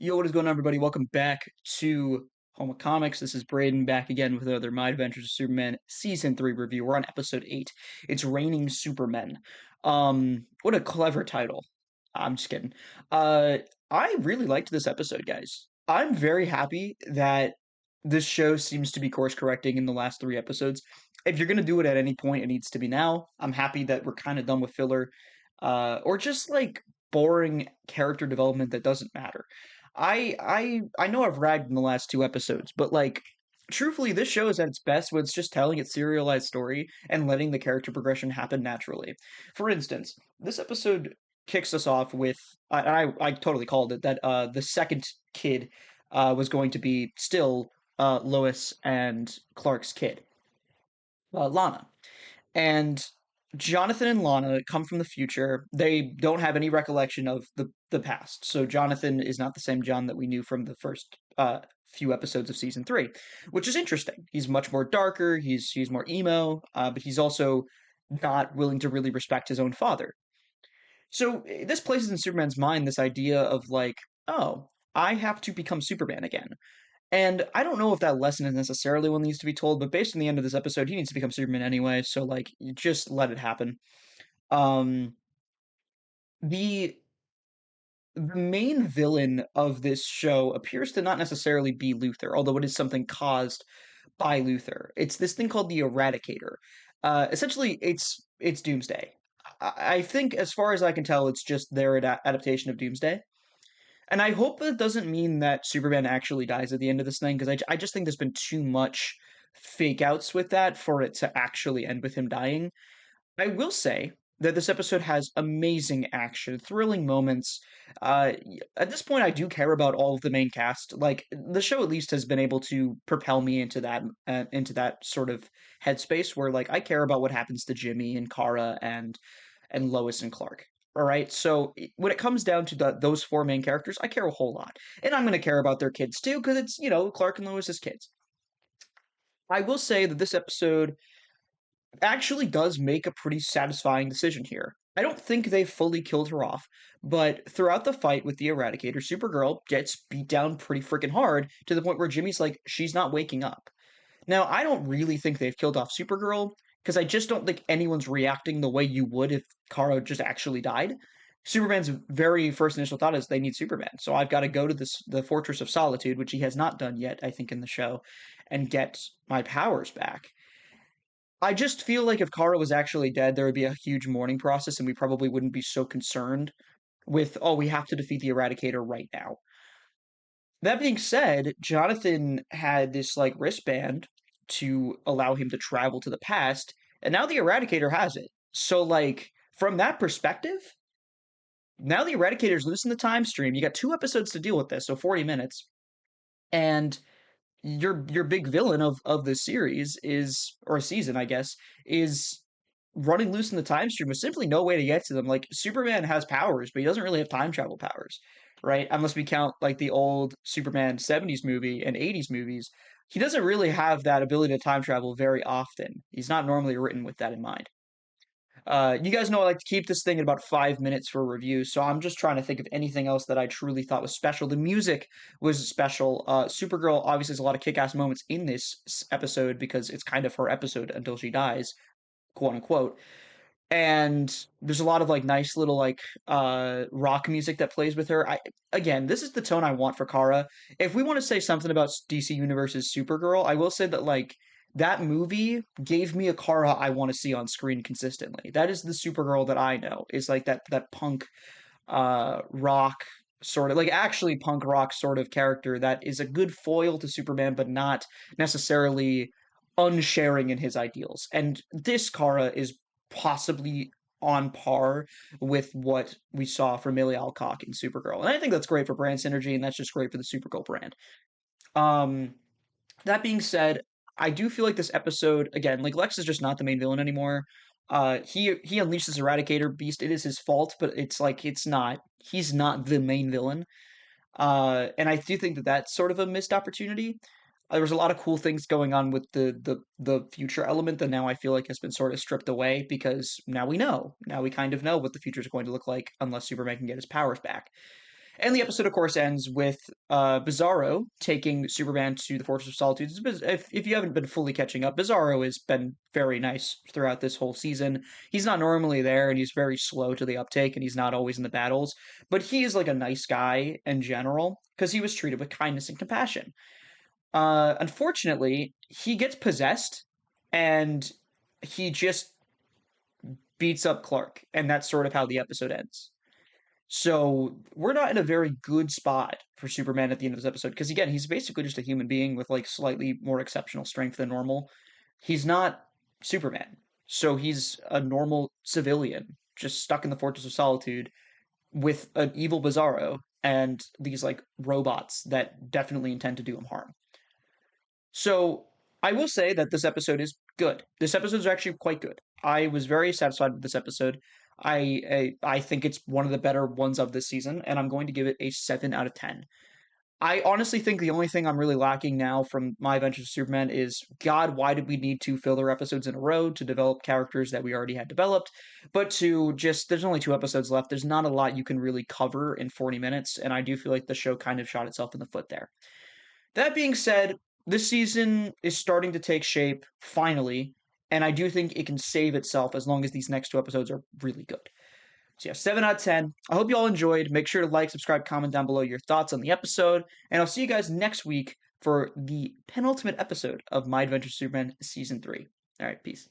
Yo, what is going on, everybody? Welcome back to Home of Comics. This is Brayden back again with another My Adventures of Superman Season 3 review. We're on episode 8. It's Raining Supermen. What a clever title. I'm just kidding. Uh, I really liked this episode, guys. I'm very happy that this show seems to be course correcting in the last 3 episodes. If you're gonna do it at any point, it needs to be now. I'm happy that we're kind of done with filler, or just like boring character development that doesn't matter. I know I've ragged in the last 2 episodes, but like truthfully, this show is at its best when it's just telling its serialized story and letting the character progression happen naturally. For instance, this episode kicks us off with I totally called it that the second kid was going to be still Lois and Clark's kid, Lana. And Jonathan and Lana come from the future. They don't have any recollection of the past. So Jonathan is not the same John that we knew from the first few episodes of season 3, which is interesting. He's much more darker. He's more emo, but he's also not willing to really respect his own father. So this places in Superman's mind this idea of like, oh, I have to become Superman again. And I don't know if that lesson is necessarily one that needs to be told, but based on the end of this episode, he needs to become Superman anyway, so like you just let it happen. Um the the main villain of this show appears to not necessarily be Luthor, although it is something caused by Luthor. It's this thing called the Eradicator. Essentially, it's Doomsday. I think, as far as I can tell, it's just their adaptation of Doomsday. And I hope that doesn't mean that Superman actually dies at the end of this thing, because I just think there's been too much fake outs with that for it to actually end with him dying. I will say that this episode has amazing action, thrilling moments. At this point, I do care about all of the main cast. Like the show, at least has been able to propel me into that sort of headspace where like I care about what happens to Jimmy and Kara and Lois and Clark. All right, so when it comes down to those four main characters, I care a whole lot, and I'm going to care about their kids too because it's Clark and Lois's kids. I will say that this episode actually does make a pretty satisfying decision here. I don't think they fully killed her off, but throughout the fight with the Eradicator, Supergirl gets beat down pretty freaking hard to the point where Jimmy's like, she's not waking up. Now, I don't really think they've killed off Supergirl because I just don't think anyone's reacting the way you would if Kara just actually died. Superman's very first initial thought is they need Superman, so I've got to go to the Fortress of Solitude, which he has not done yet, I think, in the show, and get my powers back. I just feel like if Kara was actually dead, there would be a huge mourning process, and we probably wouldn't be so concerned with, oh, we have to defeat the Eradicator right now. That being said, Jonathan had this like wristband to allow him to travel to the past, and now the Eradicator has it. So like from that perspective, now the Eradicator's loose in the time stream. You got 2 episodes to deal with this, so 40 minutes. And your big villain of the series is, or season, I guess, is running loose in the time stream with simply no way to get to them. Like Superman has powers, but he doesn't really have time travel powers, right? Unless we count like the old Superman 70s movie and 80s movies. He doesn't really have that ability to time travel very often. He's not normally written with that in mind. You guys know I like to keep this thing at about 5 minutes for review, so I'm just trying to think of anything else that I truly thought was special. The music was special. Supergirl obviously has a lot of kick-ass moments in this episode because it's kind of her episode until she dies, quote unquote. And there's a lot of like nice little like rock music that plays with her. Again, this is the tone I want for Kara. If we want to say something about DC Universe's Supergirl, I will say that like that movie gave me a Kara I want to see on screen consistently. That is the Supergirl that I know. Is like that punk rock sort of like actually punk rock sort of character that is a good foil to Superman but not necessarily unsharing in his ideals. And this Kara is possibly on par with what we saw from Millie Alcock in Supergirl. And I think that's great for brand synergy, and that's just great for the Supergirl brand. Um, that being said, I do feel like this episode, again, like Lex is just not the main villain anymore. He unleashes Eradicator Beast. It is his fault, but it's like it's not. He's not the main villain. And I do think that that's sort of a missed opportunity. There was a lot of cool things going on with the future element that now I feel like has been sort of stripped away because now we know. Now we kind of know what the future is going to look like unless Superman can get his powers back. And the episode, of course, ends with Bizarro taking Superman to the Fortress of Solitude. If you haven't been fully catching up, Bizarro has been very nice throughout this whole season. He's not normally there, and he's very slow to the uptake, and he's not always in the battles. But he is like a nice guy in general because he was treated with kindness and compassion. Unfortunately, he gets possessed, and he just beats up Clark, and that's sort of how the episode ends. So we're not in a very good spot for Superman at the end of this episode because again, he's basically just a human being with like slightly more exceptional strength than normal. He's not Superman. So he's a normal civilian just stuck in the Fortress of Solitude with an evil Bizarro and these like robots that definitely intend to do him harm. So I will say that this episode is good. This episode is actually quite good. I was very satisfied with this episode. I think it's one of the better ones of this season, and I'm going to give it a 7 out of 10. I honestly think the only thing I'm really lacking now from My Adventures of Superman is God, why did we need two filler episodes in a row to develop characters that we already had developed? But to just, there's only 2 episodes left. There's not a lot you can really cover in 40 minutes, and I do feel like the show kind of shot itself in the foot there. That being said, this season is starting to take shape finally, and I do think it can save itself as long as these next 2 episodes are really good. So yeah, 7 out of 10. I hope you all enjoyed. Make sure to like, subscribe, comment down below your thoughts on the episode, and I'll see you guys next week for the penultimate episode of My Adventure Superman Season 3. All right, peace.